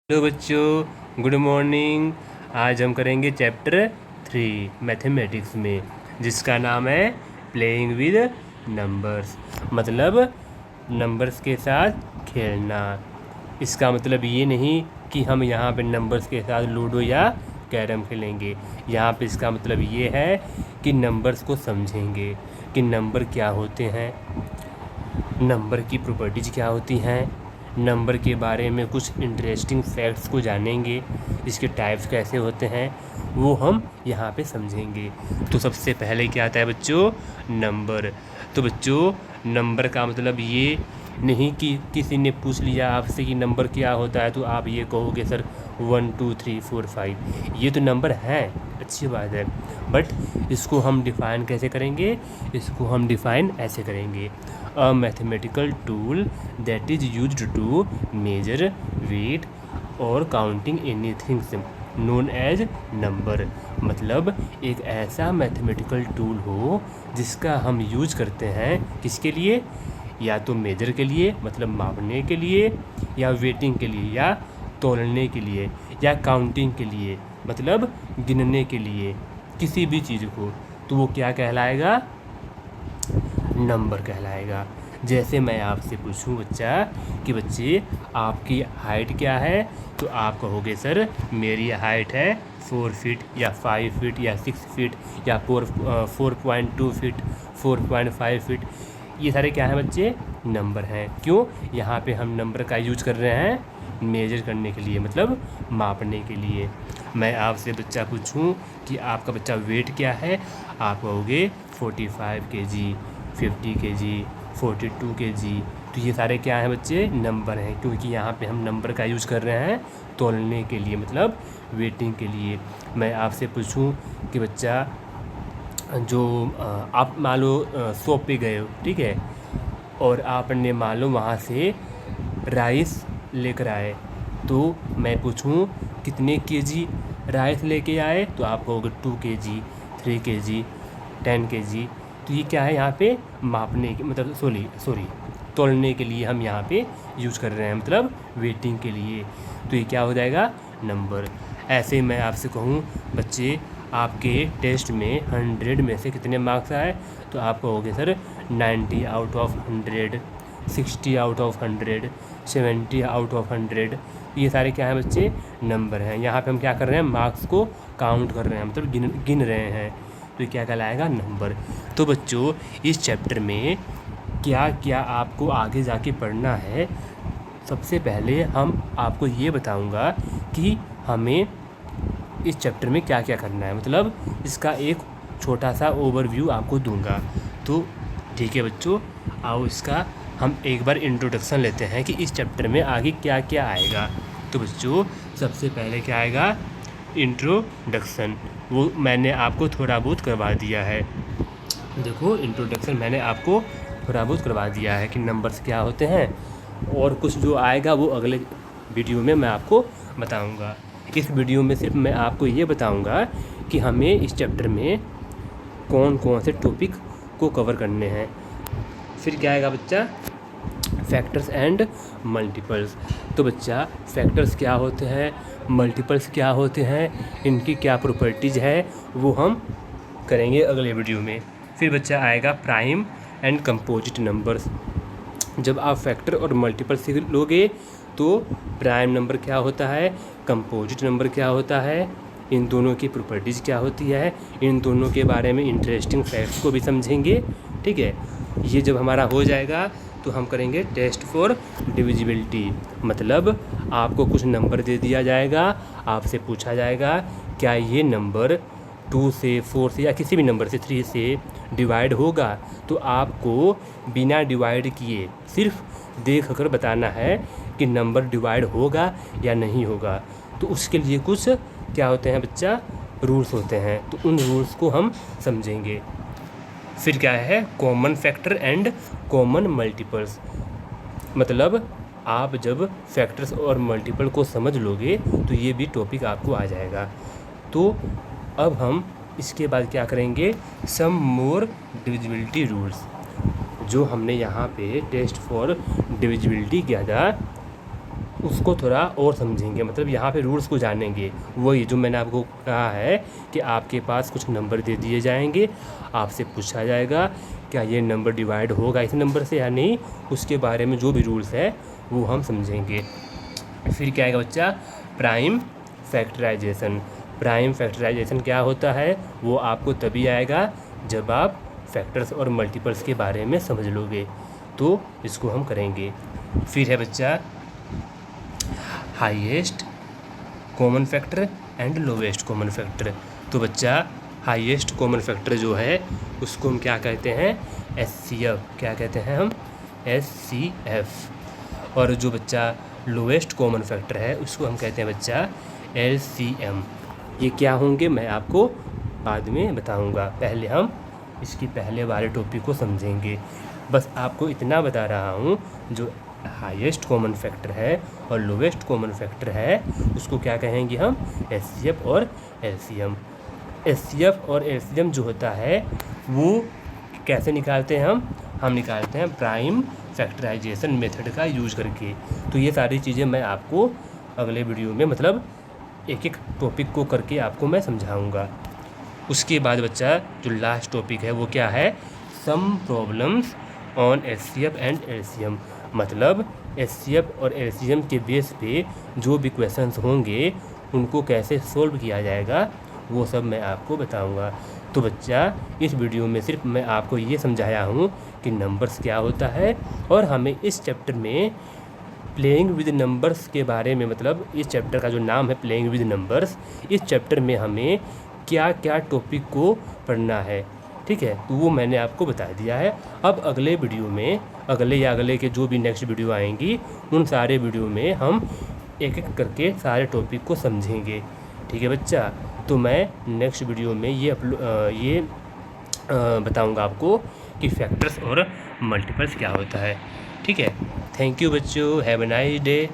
Hello बच्चों, good morning. आज हम करेंगे चैप्टर 3 मैथमेटिक्स में, जिसका नाम है प्लेइंग विद नंबर्स। मतलब नंबर्स के साथ खेलना। इसका मतलब ये नहीं कि हम यहाँ पे नंबर्स के साथ लूडो या कैरम खेलेंगे। यहाँ पे इसका मतलब ये है कि नंबर्स को समझेंगे कि नंबर क्या होते हैं, नंबर की प्रॉपर्टीज क्या होती हैं, नंबर के बारे में कुछ इंटरेस्टिंग फैक्ट्स को जानेंगे, इसके टाइप्स कैसे होते हैं वो हम यहाँ पे समझेंगे। तो सबसे पहले क्या आता है बच्चों, नंबर। तो बच्चों नंबर का मतलब ये नहीं कि किसी ने पूछ लिया आपसे कि नंबर क्या होता है तो आप ये कहोगे सर 1 2 3 4 5, ये तो नंबर हैं, अच्छी बात है, बट इसको हम डिफ़ाइन कैसे करेंगे, इसको हम डिफ़ाइन ऐसे करेंगे, a mathematical tool that is used to measure weight और counting anything known as number. मतलब एक ऐसा मैथमेटिकल टूल हो जिसका हम यूज करते हैं किसके लिए, या तो मेजर के लिए मतलब मापने के लिए, या वेटिंग के लिए या तोलने के लिए, या काउंटिंग के लिए मतलब गिनने के लिए किसी भी चीज़ को, तो वो क्या कहलाएगा, नंबर कहलाएगा। जैसे मैं आपसे पूछूं बच्चा कि बच्चे आपकी हाइट क्या है, तो आप कहोगे सर मेरी हाइट है 4 फीट या 5 फीट या 6 फीट या 4.2 फीट 4.5 फीट। ये सारे क्या हैं बच्चे, नंबर हैं। क्यों, यहाँ पे हम नंबर का यूज कर रहे हैं मेजर करने के लिए मतलब मापने के लिए। मैं आपसे बच्चा पूछूं कि आपका बच्चा वेट क्या है, आप कहोगे 45 kg 50 kg 42 kg। तो ये सारे क्या हैं बच्चे, नंबर हैं, क्योंकि यहाँ पे हम नंबर का यूज़ कर रहे हैं तोलने के लिए मतलब वेटिंग के लिए। मैं आपसे पूछूं कि बच्चा जो आप मान लो शॉप पे गए हो, ठीक है, और आपने मान लो वहाँ से राइस लेकर आए, तो मैं पूछूं कितने केजी राइस लेके आए, तो आप कहोगे 2 kg 3 kg 10 kg। तो ये क्या है, यहाँ पे मापने के मतलब सॉरी तोलने के लिए हम यहाँ पे यूज कर रहे हैं मतलब वेटिंग के लिए। तो ये क्या हो जाएगा, नंबर। ऐसे मैं आपसे कहूँ बच्चे आपके टेस्ट में 100 में से कितने मार्क्स आए, तो आप कहोगे sir 90 out of 100 60 out of 100 70 out of 100। ये सारे क्या हैं बच्चे, नंबर हैं। यहाँ पे हम क्या कर रहे हैं, मार्क्स को काउंट कर रहे हैं मतलब गिन रहे हैं। तो ये क्या कहलाएगा, नंबर। तो बच्चों इस चैप्टर में क्या क्या आपको आगे जाके पढ़ना है, सबसे पहले हम आपको ये बताऊंगा कि हमें इस चैप्टर में क्या क्या करना है, मतलब इसका एक छोटा सा ओवरव्यू आपको दूंगा। तो ठीक है बच्चों, आओ इसका हम एक बार इंट्रोडक्शन लेते हैं कि इस चैप्टर में आगे क्या क्या आएगा। तो बच्चों सबसे पहले क्या आएगा, इंट्रोडक्शन। वो मैंने आपको थोड़ा बहुत करवा दिया है, देखो इंट्रोडक्शन मैंने आपको थोड़ा बहुत करवा दिया है कि नंबर्स क्या होते हैं, और कुछ जो आएगा वो अगले वीडियो में मैं आपको बताऊंगा। इस वीडियो में सिर्फ मैं आपको ये बताऊंगा कि हमें इस चैप्टर में कौन कौन से टॉपिक को कवर करने हैं। फिर क्या आएगा बच्चा, फैक्टर्स एंड मल्टीपल्स। तो बच्चा फैक्टर्स क्या होते हैं, मल्टीपल्स क्या होते हैं, इनकी क्या प्रॉपर्टीज़ है, वो हम करेंगे अगले वीडियो में। फिर बच्चा आएगा प्राइम एंड कंपोजिट नंबर्स। जब आप फैक्टर और मल्टीपल सीख लोगे तो प्राइम नंबर क्या होता है, कंपोजिट नंबर क्या होता है, इन दोनों की प्रॉपर्टीज़ क्या होती है, इन दोनों के बारे में इंटरेस्टिंग फैक्ट्स को भी समझेंगे। ठीक है, ये जब हमारा हो जाएगा तो हम करेंगे टेस्ट फॉर डिविजिबिलिटी। मतलब आपको कुछ नंबर दे दिया जाएगा, आपसे पूछा जाएगा क्या ये नंबर 2 से 4 से या किसी भी नंबर से 3 से डिवाइड होगा, तो आपको बिना डिवाइड किए सिर्फ देख कर बताना है कि नंबर डिवाइड होगा या नहीं होगा। तो उसके लिए कुछ क्या होते हैं बच्चा, रूल्स होते हैं, तो उन रूल्स को हम समझेंगे। फिर क्या है, common factor and common multiples. मतलब आप जब फैक्टर्स और मल्टीपल को समझ लोगे तो ये भी टॉपिक आपको आ जाएगा। तो अब हम इसके बाद क्या करेंगे, सम मोर डिविजिबिलिटी रूल्स। जो हमने यहाँ पे टेस्ट फॉर डिविजिबिलिटी किया था उसको थोड़ा और समझेंगे, मतलब यहाँ पे रूल्स को जानेंगे। वही जो मैंने आपको कहा है कि आपके पास कुछ नंबर दे दिए जाएंगे, आपसे पूछा जाएगा क्या ये नंबर डिवाइड होगा इस नंबर से या नहीं, उसके बारे में जो भी रूल्स है वो हम समझेंगे। फिर क्या आएगा बच्चा, प्राइम फैक्टराइजेशन। प्राइम फैक्टराइजेशन क्या होता है वो आपको तभी आएगा जब आप फैक्टर्स और मल्टीपल्स के बारे में समझ लोगे, तो इसको हम करेंगे। फिर है बच्चा highest common factor and lowest common factor. तो बच्चा हाईएस्ट कॉमन फैक्टर जो है उसको हम क्या कहते हैं, HCF। क्या कहते हैं हम, HCF। और जो बच्चा लोवेस्ट कॉमन फैक्टर है उसको हम कहते हैं बच्चा LCM। ये क्या होंगे मैं आपको बाद में बताऊंगा, पहले हम इसकी पहले वाले टॉपिक को समझेंगे। बस आपको इतना बता रहा हूँ, जो हाईएस्ट कॉमन फैक्टर है और लोवेस्ट कॉमन फैक्टर है उसको क्या कहेंगे हम, HCF और LCM। HCF और LCM जो होता है वो कैसे निकालते हैं हम निकालते हैं प्राइम फैक्टराइजेशन मेथड का यूज करके। तो ये सारी चीज़ें मैं आपको अगले वीडियो में, मतलब एक एक टॉपिक को करके आपको मैं समझाऊंगा। उसके बाद बच्चा जो लास्ट टॉपिक है वो क्या है, some problems on HCF and LCM। मतलब HCF और LCM के बेस पे जो भी क्वेश्चंस होंगे उनको कैसे सोल्व किया जाएगा वो सब मैं आपको बताऊंगा। तो बच्चा इस वीडियो में सिर्फ मैं आपको ये समझाया हूँ कि नंबर्स क्या होता है, और हमें इस चैप्टर में प्लेइंग विद नंबर्स के बारे में, मतलब इस चैप्टर का जो नाम है प्लेइंग विद नंबर्स, इस चैप्टर में हमें क्या क्या टॉपिक को पढ़ना है, ठीक है, तो वो मैंने आपको बता दिया है। अब अगले वीडियो में, अगले के जो भी नेक्स्ट वीडियो आएंगी उन सारे वीडियो में हम एक एक करके सारे टॉपिक को समझेंगे, ठीक है बच्चा। तो मैं नेक्स्ट वीडियो में ये बताऊंगा आपको कि फैक्टर्स और मल्टीपल्स क्या होता है, ठीक है। थैंक यू बच्चों, हैव अ नाइस डे।